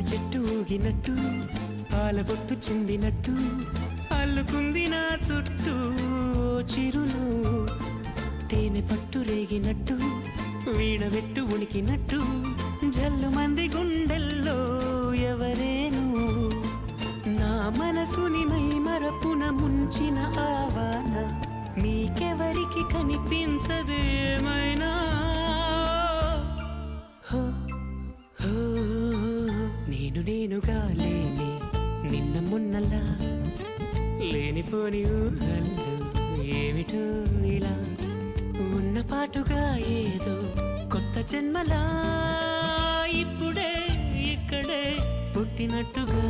చెట్టు ఊగినట్టు పాలబొట్టు చిందినట్టు అల్లుకుంది నా చుట్టూ చిరులు తేనె పట్టు రేగినట్టు వీణవెట్టు ఉనికినట్టు జల్లు మంది గుండెల్లో ఎవరేను నా మనసుని మై మరపున ముంచిన ఆవాన మీకెవరికి కనిపించదు ఏమైనా నేను నేనుగా లేని నిన్న మొన్నలా లేనిపోని ఊహల్లో ఏమిటో ఇలా ఉన్న పాటుగా ఏదో కొత్త జన్మలా ఇప్పుడే ఇక్కడే పుట్టినట్టుగా